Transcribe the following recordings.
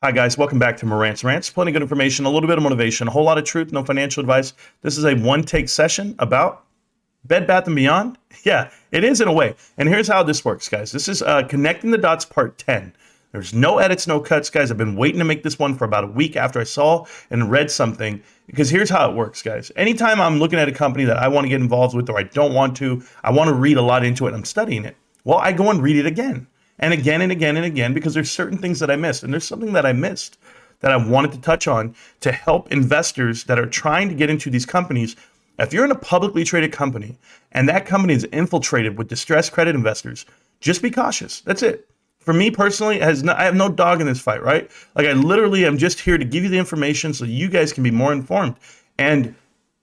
Hi guys, welcome back to Marantz Rantz. Plenty of good information, a little bit of motivation, a whole lot of truth, no financial advice. This is a one-take session about Bed Bath & Beyond. Yeah, it is in a way. And here's how this works, guys. This is Connecting the Dots Part 10. There's no edits, no cuts, guys. I've been waiting to make this one for about a week after I saw and read something, because here's how it works, guys. Anytime I'm looking at a company that I want to get involved with or I don't want to, I want to read a lot into it, I'm studying it. Well, I go and read it again and again and again and again, because there's certain things that I missed. And there's something that I missed that I wanted to touch on to help investors that are trying to get into these companies. If you're in a publicly traded company and that company is infiltrated with distressed credit investors, just be cautious. That's it. For me personally, I have no dog in this fight, right? Like, I literally am just here to give you the information so you guys can be more informed. And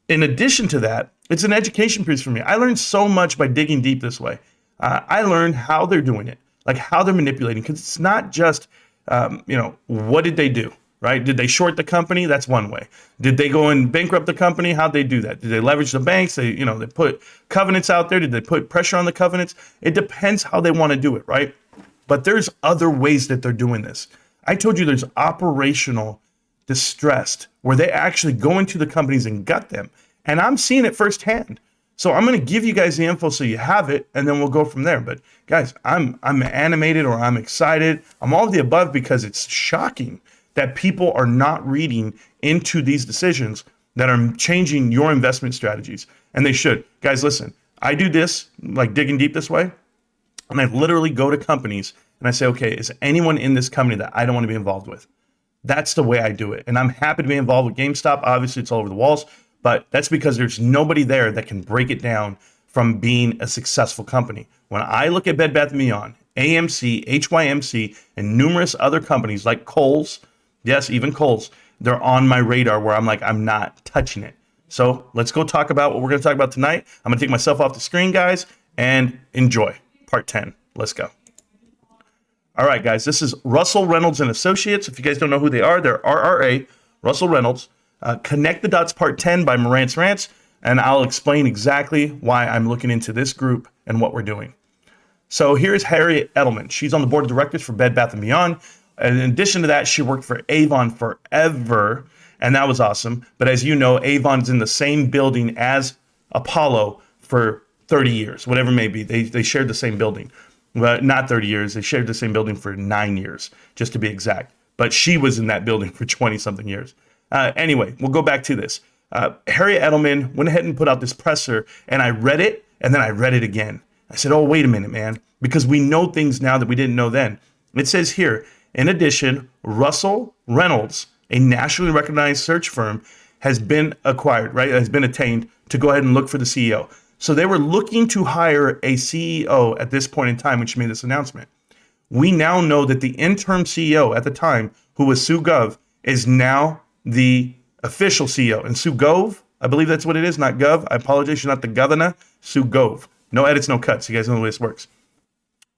in addition to that, it's an education piece for me. I learned so much by digging deep this way. I learned how they're doing it, like how they're manipulating, because it's not just, what did they do, right? Did they short the company? That's one way. Did they go and bankrupt the company? How'd they do that? Did they leverage the banks? They put covenants out there. Did they put pressure on the covenants? It depends how they want to do it, right? But there's other ways that they're doing this. I told you there's operational distress where they actually go into the companies and gut them. And I'm seeing it firsthand. So I'm going to give you guys the info so you have it, and then we'll go from there. But guys, I'm animated, or I'm excited. I'm all of the above, because it's shocking that people are not reading into these decisions that are changing your investment strategies. And they should. Guys, listen, I do this, like digging deep this way. And I literally go to companies and I say, okay, is anyone in this company that I don't want to be involved with? That's the way I do it. And I'm happy to be involved with GameStop. Obviously, it's all over the walls, but that's because there's nobody there that can break it down from being a successful company. When I look at Bed Bath & Beyond, AMC, HYMC, and numerous other companies like Kohl's, yes, even Kohl's, they're on my radar where I'm like, I'm not touching it. So let's go talk about what we're going to talk about tonight. I'm going to take myself off the screen, guys, and enjoy. Part 10. Let's go. All right, guys, this is Russell Reynolds and Associates. If you guys don't know who they are, they're RRA, Russell Reynolds. Connect the Dots Part 10 by Marantz Rantz, and I'll explain exactly why I'm looking into this group and what we're doing. So here's Harriet Edelman. She's on the board of directors for Bed Bath & Beyond. And in addition to that, she worked for Avon forever, and that was awesome. But as you know, Avon's in the same building as Apollo for 30 years, whatever it may be. They shared the same building. But not 30 years. They shared the same building for 9 years, just to be exact. But she was in that building for 20-something years. Anyway, we'll go back to this. Harriet Edelman went ahead and put out this presser, and I read it, and then I read it again. I said, oh, wait a minute, man, because we know things now that we didn't know then. It says here, in addition, Russell Reynolds, a nationally recognized search firm, has been acquired, right? Has been attained to go ahead and look for the CEO. So they were looking to hire a CEO at this point in time when she made this announcement. We now know that the interim CEO at the time, who was Sue Gov, is now the official CEO. And Sue Gov, I believe that's what it is, not Gov. I apologize, she's not the governor. Sue Gov. No edits, no cuts. You guys know the way this works.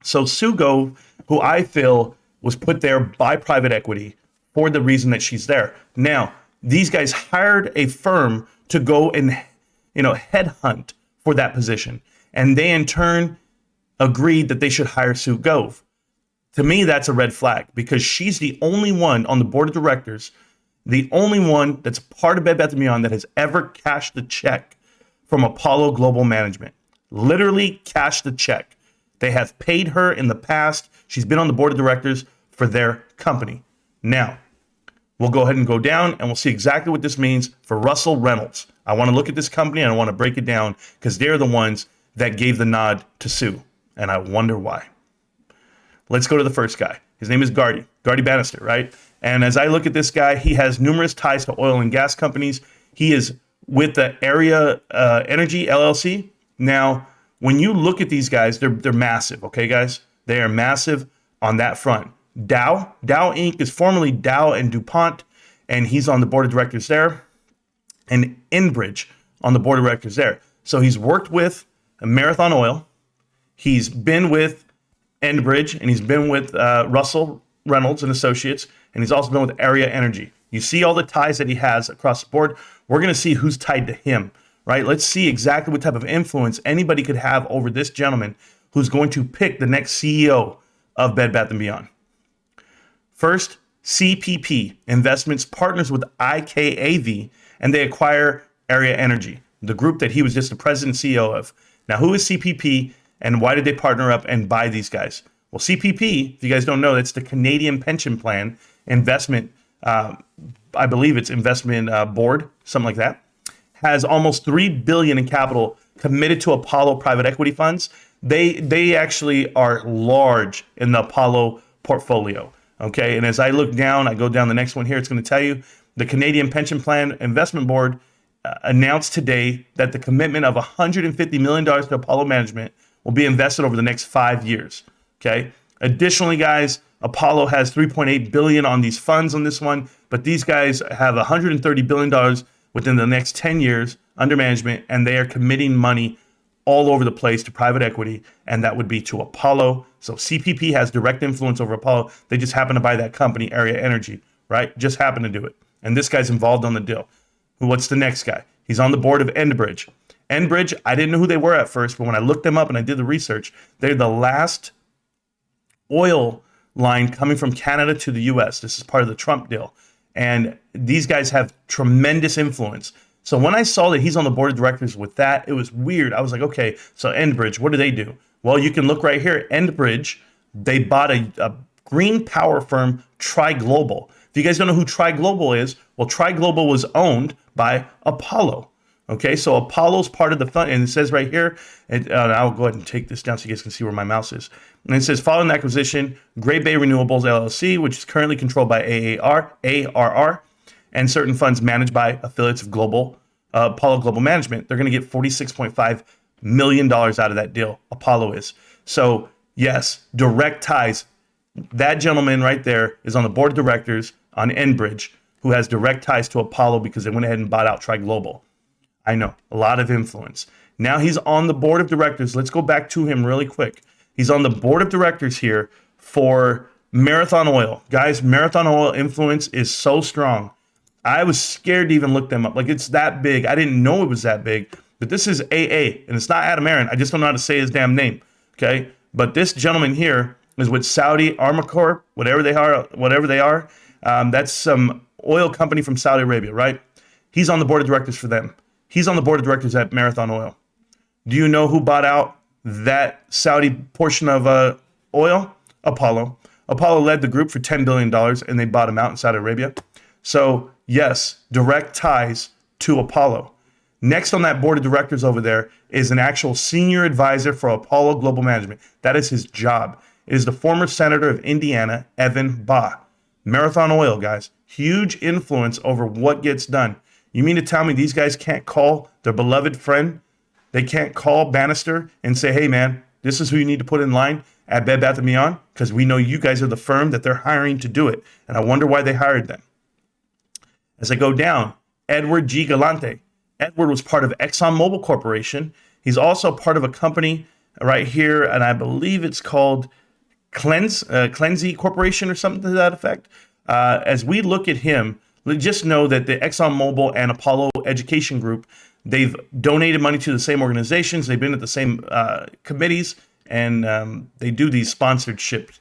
So Sue Gov, who I feel was put there by private equity for the reason that she's there. Now, these guys hired a firm to go and, headhunt for that position. And they in turn agreed that they should hire Sue Gove. To me, that's a red flag, because she's the only one on the board of directors, the only one that's part of Bed Bath & Beyond that has ever cashed a check from Apollo Global Management. Literally cashed the check. They have paid her in the past. She's been on the board of directors for their company. Now, we'll go ahead and go down and we'll see exactly what this means for Russell Reynolds. I want to look at this company and I want to break it down, because they're the ones that gave the nod to Sue. And I wonder why. Let's go to the first guy. His name is Gardy Bannister, right? And as I look at this guy, he has numerous ties to oil and gas companies. He is with the Area Energy LLC. Now, when you look at these guys, they're massive, okay, guys? They are massive on that front. Dow Inc. is formerly Dow and DuPont, and he's on the board of directors there. And Enbridge on the board of directors there. So he's worked with Marathon Oil. He's been with Enbridge, and he's been with Russell Reynolds and Associates, and he's also been with Area Energy. You see all the ties that he has across the board. We're going to see who's tied to him, right? Let's see exactly what type of influence anybody could have over this gentleman who's going to pick the next CEO of Bed Bath & Beyond. First, CPP Investments partners with IKAV, and they acquire Area Energy, the group that he was just the president and CEO of. Now, who is CPP, and why did they partner up and buy these guys? Well, CPP, if you guys don't know, that's the Canadian Pension Plan Investment, I believe it's investment board, something like that, has almost $3 billion in capital committed to Apollo private equity funds. They actually are large in the Apollo portfolio. Okay, and as I look down, I go down the next one here. It's going to tell you the Canadian Pension Plan Investment Board announced today that the commitment of $150 million to Apollo management will be invested over the next 5 years. Okay. Additionally, guys, Apollo has $3.8 billion on these funds on this one, but these guys have $130 billion within the next 10 years under management, and they are committing money all over the place to private equity, and that would be to Apollo. So CPP has direct influence over Apollo. They just happen to buy that company, Area Energy, right? Just happen to do it. And this guy's involved on the deal. What's the next guy? He's on the board of Enbridge. Enbridge, I didn't know who they were at first, but when I looked them up and I did the research, they're the last oil line coming from Canada to the US. This is part of the Trump deal. And these guys have tremendous influence. So when I saw that he's on the board of directors with that, it was weird. I was like, okay, so Enbridge, what do they do? Well, you can look right here. Enbridge, they bought a green power firm, Tri Global. If you guys don't know who Tri Global is, well, Tri Global was owned by Apollo. Okay, so Apollo's part of the fund, and it says right here, and I'll go ahead and take this down so you guys can see where my mouse is. And it says, following the acquisition, Great Bay Renewables LLC, which is currently controlled by ARR, and certain funds managed by affiliates of Apollo Global Management, they're going to get $46.5 million out of that deal. Apollo is. So yes, direct ties. That gentleman right there is on the board of directors on Enbridge, who has direct ties to Apollo because they went ahead and bought out Tri Global. I know, a lot of influence. Now he's on the board of directors. Let's go back to him really quick. He's on the board of directors here for Marathon Oil. Guys, Marathon Oil influence is so strong. I was scared to even look them up. Like, it's that big. I didn't know it was that big. But this is AA, and it's not Adam Aaron. I just don't know how to say his damn name. Okay? But this gentleman here is with Saudi Aramco, whatever they are. That's some oil company from Saudi Arabia, right? He's on the board of directors for them. He's on the board of directors at Marathon Oil. Do you know who bought out that Saudi portion of oil? Apollo. Apollo led the group for $10 billion, and they bought him out in Saudi Arabia. So, yes, direct ties to Apollo. Next on that board of directors over there is an actual senior advisor for Apollo Global Management. That is his job. It is the former senator of Indiana, Evan Baugh. Marathon Oil, guys. Huge influence over what gets done. You mean to tell me these guys can't call their beloved friend? They can't call Bannister and say, hey, man, this is who you need to put in line at Bed Bath & Beyond? Because we know you guys are the firm that they're hiring to do it. And I wonder why they hired them. As I go down, Edward G. Galante. Edward was part of ExxonMobil Corporation. He's also part of a company right here, and I believe it's called Cleansey Corporation or something to that effect. As we look at him, just know that the ExxonMobil and Apollo Education Group, they've donated money to the same organizations. They've been at the same committees, and they do these sponsorships,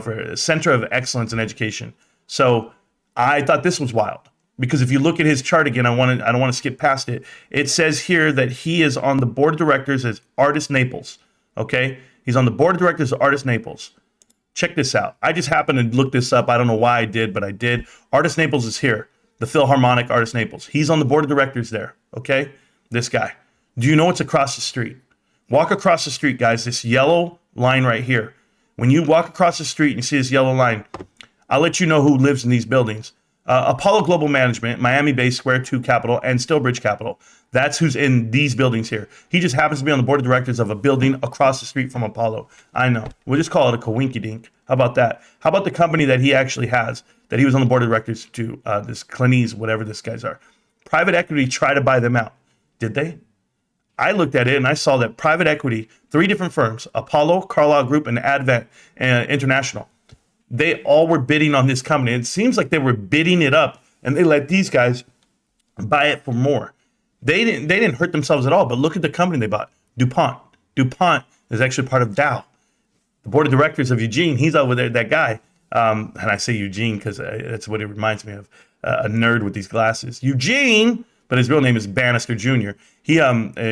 for a Center of Excellence in Education. So I thought this was wild. Because if you look at his chart again, I don't want to skip past it. It says here that he is on the board of directors as Artis Naples. Okay? He's on the board of directors of Artis Naples. Check this out. I just happened to look this up. I don't know why I did, but I did. Artis Naples is here. The Philharmonic Artis Naples. He's on the board of directors there. Okay? This guy. Do you know what's across the street? Walk across the street, guys. This yellow line right here. When you walk across the street and you see this yellow line, I'll let you know who lives in these buildings. Apollo Global Management, Miami-based Square 2 Capital, and Stillbridge Capital. That's who's in these buildings here. He just happens to be on the board of directors of a building across the street from Apollo. I know. We'll just call it a coinky-dink. How about that? How about the company that he actually has, that he was on the board of directors to, this Clinese, whatever this guys are. Private equity tried to buy them out. Did they? I looked at it and I saw that private equity, 3 different firms, Apollo, Carlyle Group, and Advent International, they all were bidding on this company. It seems like they were bidding it up, and they let these guys buy it for more. They didn't hurt themselves at all, but look at the company they bought, DuPont. DuPont is actually part of Dow. The board of directors of Eugene, he's over there, that guy. And I say Eugene because that's what it reminds me of, a nerd with these glasses. Eugene, but his real name is Bannister Jr.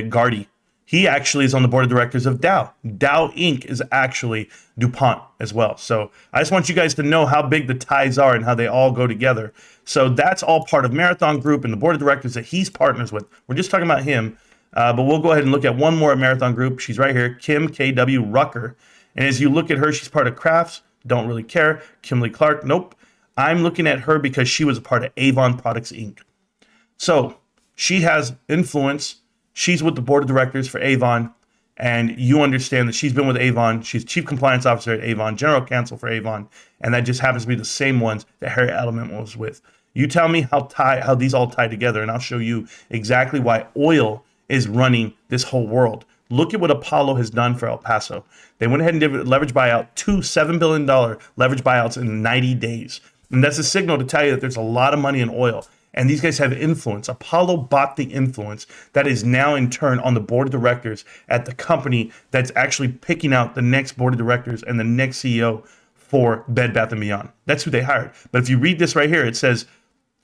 Gardy. He actually is on the board of directors of Dow. Dow Inc. is actually DuPont as well. So I just want you guys to know how big the ties are and how they all go together. So that's all part of Marathon Group and the board of directors that he's partners with. We're just talking about him, but we'll go ahead and look at one more at Marathon Group. She's right here, Kim K.W. Rucker. And as you look at her, she's part of Crafts. Don't really care. Kimberly Clark, nope. I'm looking at her because she was a part of Avon Products Inc. So she has influence. She's with the board of directors for Avon, and you understand that she's been with Avon. She's chief compliance officer at Avon, general counsel for Avon, and that just happens to be the same ones that Harry Edelman was with. You tell me how these all tie together, and I'll show you exactly why oil is running this whole world. Look at what Apollo has done for El Paso. They went ahead and did a leverage buyout, two $7 billion leverage buyouts in 90 days. And that's a signal to tell you that there's a lot of money in oil. And these guys have influence. Apollo bought the influence that is now in turn on the board of directors at the company that's actually picking out the next board of directors and the next CEO for Bed Bath & Beyond. That's who they hired. But if you read this right here, it says,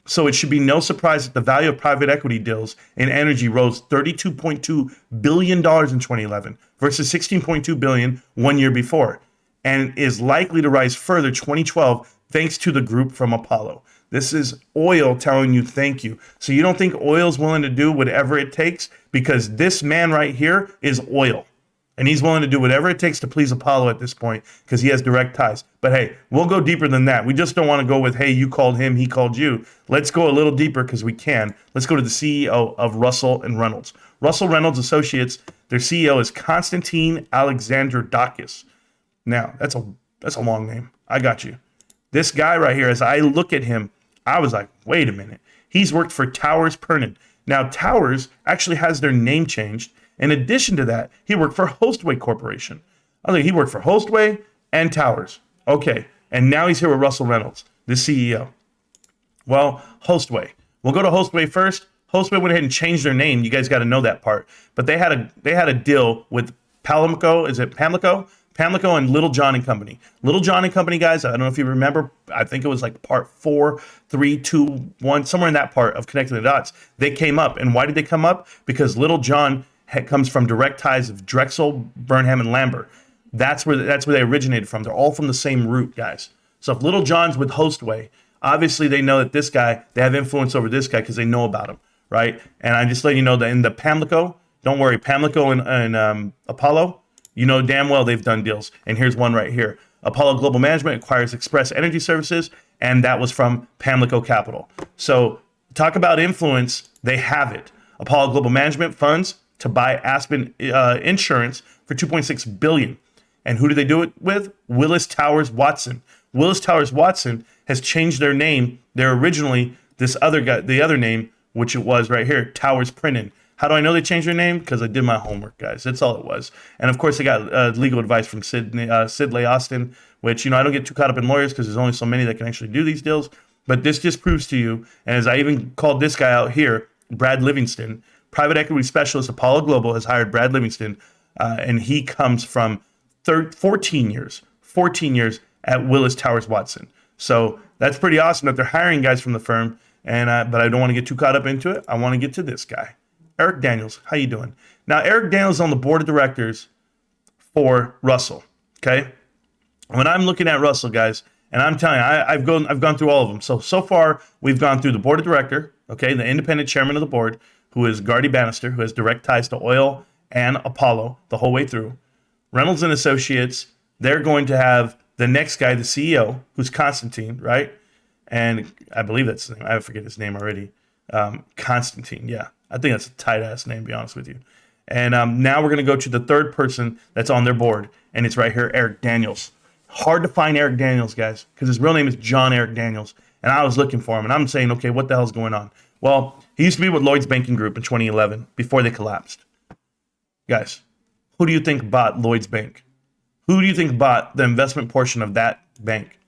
so it should be no surprise that the value of private equity deals in energy rose $32.2 billion in 2011 versus $16.2 billion 1 year before, and is likely to rise further 2012 thanks to the group from Apollo. This is oil telling you thank you. So you don't think oil's willing to do whatever it takes? Because this man right here is oil. And he's willing to do whatever it takes to please Apollo at this point because he has direct ties. But hey, we'll go deeper than that. We just don't want to go with, hey, you called him, he called you. Let's go a little deeper because we can. Let's go to the CEO of Russell and Reynolds. Russell Reynolds Associates, their CEO is Konstantin Alexandrodakis. Now, that's a long name. I got you. This guy right here, as I look at him, I was like, wait a minute. He's worked for Towers Pernin. Now, Towers actually has their name changed. In addition to that, he worked for Hostway Corporation. I think he worked for Hostway and Towers. Okay, and now he's here with Russell Reynolds, the CEO. Well, Hostway. We'll go to Hostway first. Hostway went ahead and changed their name. You guys got to know that part. But they had a deal with Pamlico. Is it Pamlico? Pamlico and Little John and Company. Little John and Company, guys, I don't know if you remember, I think it was like part 4, 3, 2, 1, somewhere in that part of Connecting the Dots. They came up. And why did they come up? Because Little John comes from direct ties of Drexel, Burnham, and Lambert. That's where they originated from. They're all from the same root, guys. So if Little John's with Hostway, obviously they know that this guy, they have influence over this guy because they know about him, right? And I'm just letting you know that in the Pamlico, don't worry, Pamlico and Apollo, you know damn well they've done deals. And here's one right here. Apollo Global Management acquires Express Energy Services, and that was from Pamlico Capital. So talk about influence, they have it. Apollo Global Management funds to buy Aspen Insurance for $2.6 billion. And who do they do it with? Willis Towers Watson. Willis Towers Watson has changed their name. They're originally this other guy, the other name, which it was right here, Towers Printing. How do I know they changed their name? Because I did my homework, guys. That's all it was. And of course, they got legal advice from Sidley Austin, which, I don't get too caught up in lawyers because there's only so many that can actually do these deals. But this just proves to you, and as I even called this guy out here, Brad Livingston, private equity specialist, Apollo Global has hired Brad Livingston, and he comes from 14 years at Willis Towers Watson. So that's pretty awesome that they're hiring guys from the firm. And but I don't want to get too caught up into it. I want to get to this guy, Eric Daniels. How you doing? Now, Eric Daniels is on the board of directors for Russell. Okay, when I'm looking at Russell, guys, and I'm telling you, I've gone through all of them. So far, we've gone through the board of director. Okay, the independent chairman of the board, who is Gardy Bannister, who has direct ties to oil and Apollo the whole way through. Reynolds and Associates, they're going to have the next guy, the CEO, who's Constantine, right? And I believe that's his name. I forget his name already. Constantine, yeah. I think that's a tight-ass name, to be honest with you. And now we're going to go to the third person that's on their board, and it's right here, Eric Daniels. Hard to find Eric Daniels, guys, because his real name is John Eric Daniels. And I was looking for him, and I'm saying, okay, what the hell's going on? Well, he used to be with Lloyd's Banking Group in 2011 before they collapsed. Guys, who do you think bought Lloyd's Bank? Who do you think bought the investment portion of that bank?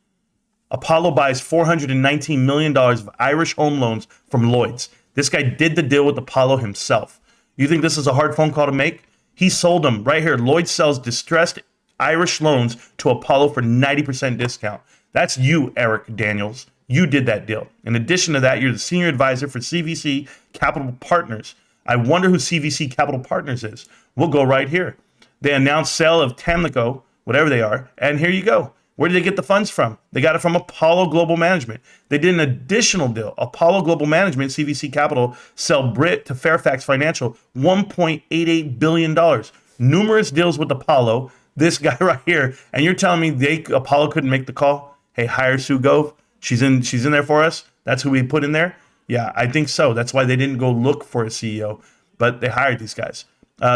Apollo buys $419 million of Irish home loans from Lloyd's. This guy did the deal with Apollo himself. You think this is a hard phone call to make? He sold them right here. Lloyd sells distressed Irish loans to Apollo for 90% discount. That's you, Eric Daniels. You did that deal. In addition to that, you're the senior advisor for CVC Capital Partners. I wonder who CVC Capital Partners is. We'll go right here. They announced sale of Tamlico, whatever they are, and here you go. Where did they get the funds from? They got it from Apollo Global Management. They did an additional deal. Apollo Global Management, CVC Capital, sell Brit to Fairfax Financial, $1.88 billion. Numerous deals with Apollo. This guy right here, and you're telling me Apollo couldn't make the call? Hey, hire Sue Gove. She's in there for us. That's who we put in there. Yeah, I think so. That's why they didn't go look for a CEO, but they hired these guys.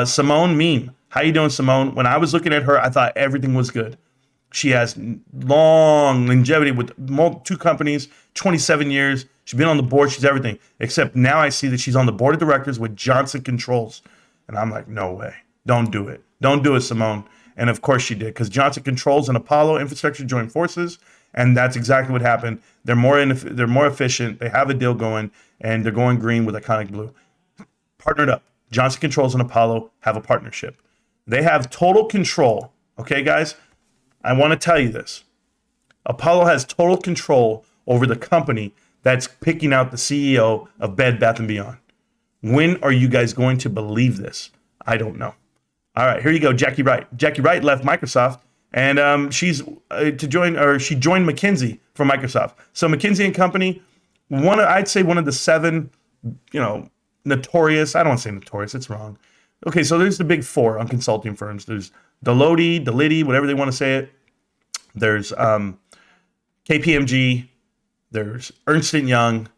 Simone Meme. How you doing, Simone? When I was looking at her, I thought everything was good. She has long longevity with 2 companies, 27 years. She's been on the board. She's everything. Except now I see that she's on the board of directors with Johnson Controls. And I'm like, no way. Don't do it. Don't do it, Simone. And of course she did, because Johnson Controls and Apollo Infrastructure joined forces. And that's exactly what happened. They're more efficient. They have a deal going, and they're going green with Iconic Blue. Partnered up. Johnson Controls and Apollo have a partnership. They have total control. Okay, guys? I want to tell you this. Apollo has total control over the company that's picking out the CEO of Bed Bath & Beyond. When are you guys going to believe this? I don't know. All right, here you go, Jackie Wright. Jackie Wright left Microsoft, and she joined McKinsey from Microsoft. So McKinsey and Company, I'd say one of the 7, notorious. I don't want to say notorious. It's wrong. Okay, so there's the big 4 on consulting firms. There's Deloitte, whatever they want to say it. There's KPMG. There's Ernst & Young,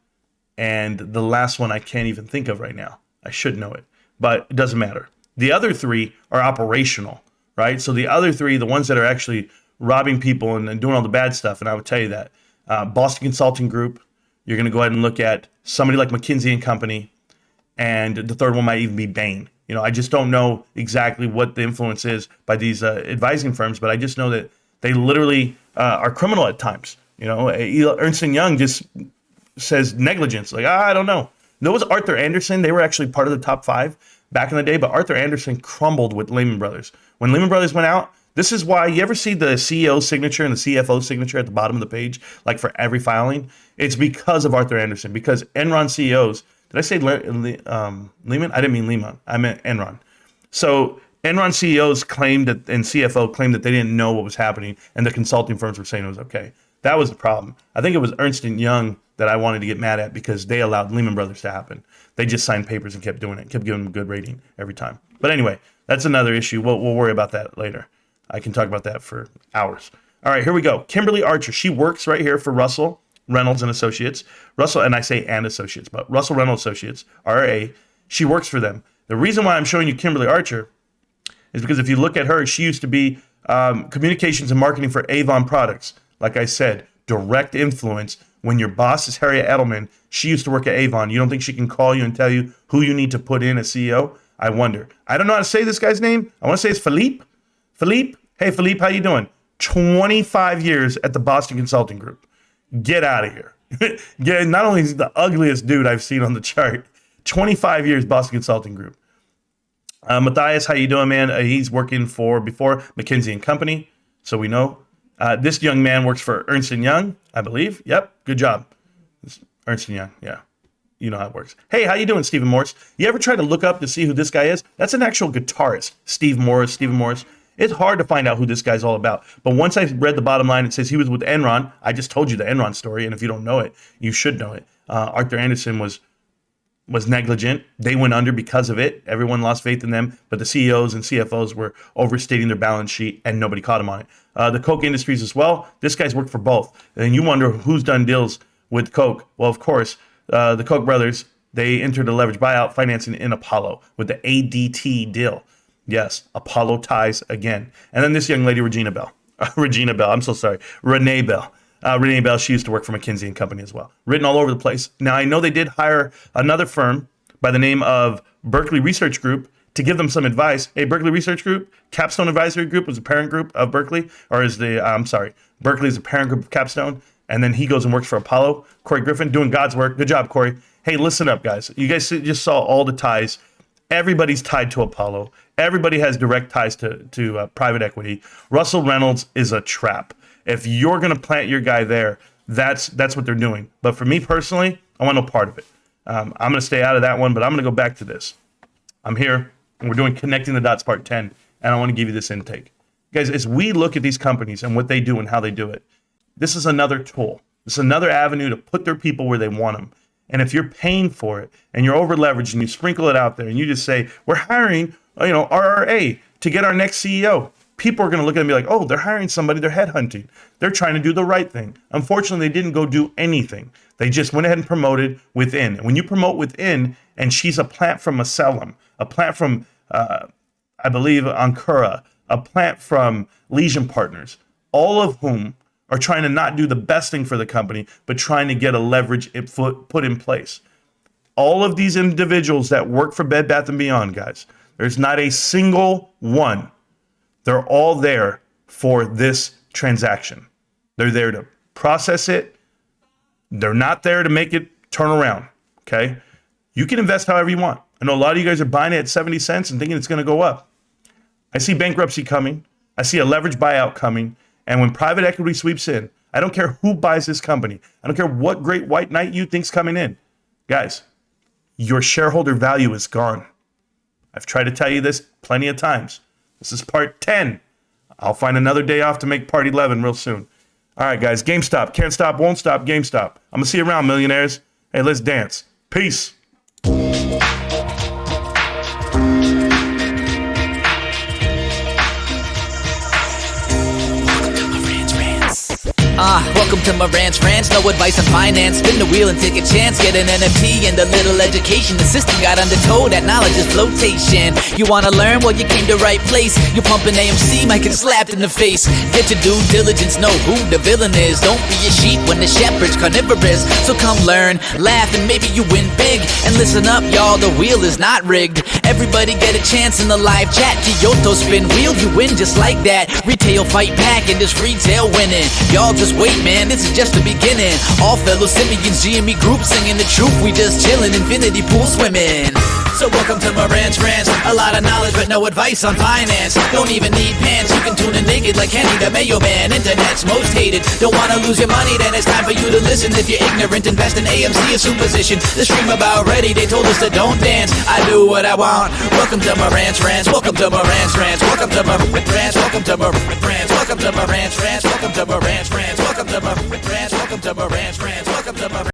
and the last one I can't even think of right now. I should know it, but it doesn't matter. The other 3 are operational, right? So the other 3, the ones that are actually robbing people and doing all the bad stuff, and I would tell you that. Boston Consulting Group, you're going to go ahead and look at somebody like McKinsey and Company, and the third one might even be Bain. I just don't know exactly what the influence is by these advising firms, but I just know that they literally are criminal at times. Ernst & Young just says negligence. Like, I don't know. There was Arthur Andersen. They were actually part of the top 5 back in the day, but Arthur Andersen crumbled with Lehman Brothers. When Lehman Brothers went out, this is why you ever see the CEO signature and the CFO signature at the bottom of the page, like for every filing? It's because of Arthur Andersen, because Enron CEOs, did I say Lehman? I didn't mean Lehman. I meant Enron. So Enron CEOs claimed that, and CFO claimed that they didn't know what was happening, and the consulting firms were saying it was okay. That was the problem. I think it was Ernst & Young that I wanted to get mad at because they allowed Lehman Brothers to happen. They just signed papers and kept doing it, kept giving them a good rating every time. But anyway, that's another issue. We'll worry about that later. I can talk about that for hours. All right, here we go. Kimberly Archer. She works right here for Russell Reynolds and Associates. Russell, and I say and Associates, but Russell Reynolds Associates, RA. She works for them. The reason why I'm showing you Kimberly Archer is because if you look at her, she used to be communications and marketing for Avon Products. Like I said, direct influence. When your boss is Harriet Edelman, she used to work at Avon. You don't think she can call you and tell you who you need to put in as CEO? I wonder. I don't know how to say this guy's name. I want to say it's Philippe. Philippe? Hey, Philippe, how you doing? 25 years at the Boston Consulting Group. Get out of here. Yeah, not only is he the ugliest dude I've seen on the chart, 25 years Boston Consulting Group. Matthias, how you doing, man? He's working for, before, McKinsey and Company, so we know. This young man works for Ernst & Young, I believe. Yep, good job. Ernst & Young, yeah. You know how it works. Hey, how you doing, Stephen Morris? You ever try to look up to see who this guy is? That's an actual guitarist, Stephen Morris. It's hard to find out who this guy's all about. But once I read the bottom line, it says he was with Enron. I just told you the Enron story, and if you don't know it, you should know it. Arthur Andersen was negligent. They went under because of it. Everyone lost faith in them, but the CEOs and CFOs were overstating their balance sheet, and nobody caught them on it. The Coke Industries as well. This guy's worked for both. And you wonder who's done deals with Coke. Well, of course, the Koch brothers, they entered a leveraged buyout financing in Apollo with the ADT deal. Yes, Apollo ties again. And then this young lady, Renee Bell. Renee Bell. Renee Bell, she used to work for McKinsey and Company as well. Written all over the place. Now, I know they did hire another firm by the name of Berkeley Research Group to give them some advice. Hey, Berkeley Research Group, Capstone Advisory Group was a parent group of Berkeley, or is the, Berkeley is a parent group of Capstone. And then he goes and works for Apollo. Corey Griffin, doing God's work. Good job, Corey. Hey, listen up, guys. You guys just saw all the ties. Everybody's tied to Apollo. Everybody has direct ties to private equity. Russell Reynolds is a trap. If you're going to plant your guy there, that's what they're doing. But for me personally, I want no part of it. I'm going to stay out of that one, but I'm going to go back to this. I'm here, and we're doing Connecting the Dots Part 10, and I want to give you this intake. Guys, as we look at these companies and what they do and how they do it, this is another tool. This is another avenue to put their people where they want them. And if you're paying for it and you're over leveraged and you sprinkle it out there and you just say, we're hiring, RRA to get our next CEO, people are going to look at it and be like, oh, they're hiring somebody, they're headhunting. They're trying to do the right thing. Unfortunately, they didn't go do anything. They just went ahead and promoted within. And when you promote within, and she's a plant from Asylum, a plant from, I believe, Ankara, a plant from Legion Partners, all of whom are trying to not do the best thing for the company, but trying to get a leverage put in place. All of these individuals that work for Bed Bath & Beyond, guys, there's not a single one. They're all there for this transaction. They're there to process it. They're not there to make it turn around, okay? You can invest however you want. I know a lot of you guys are buying it at 70 cents and thinking it's going to go up. I see bankruptcy coming. I see a leverage buyout coming. And when private equity sweeps in, I don't care who buys this company. I don't care what great white knight you think's coming in. Guys, your shareholder value is gone. I've tried to tell you this plenty of times. This is part 10. I'll find another day off to make part 11 real soon. All right, guys, GameStop. Can't stop, won't stop, GameStop. I'm going to see you around, millionaires. Hey, let's dance. Peace. Welcome to Marantz Rantz, no advice on finance. Spin the wheel and take a chance. Get an NFT and a little education. The system got undertold, that knowledge is flotation. You wanna learn? Well, you came to right place. You're pumping AMC, might get slapped in the face. Get your due diligence, know who the villain is. Don't be a sheep when the shepherd's carnivorous. So come learn, laugh, and maybe you win big. And listen up, y'all, the wheel is not rigged. Everybody get a chance in the live chat. Kyoto spin wheel, you win just like that. Retail fight back and this retail winning. Y'all just wait, man, this is just the beginning. All fellow simians, GME group singing the truth. We just chillin', infinity pool swimming. So welcome to Marantz Rantz. A lot of knowledge but no advice on finance. Don't even need pants, you can tune in naked like Henry the Mayo Man. Internet's most hated. Don't wanna lose your money, then it's time for you to listen. If you're ignorant, invest in AMC, a superstition. The stream about ready, they told us to don't dance. I do what I want. Welcome to Marantz Rantz. Welcome to Marantz Rantz. Welcome to Marantz Rantz. Welcome to Marantz Rantz. Welcome to Marantz Rantz. Welcome to Marantz Rantz. Welcome to Marantz Rantz. Welcome to Marantz Rantz. Welcome to Marantz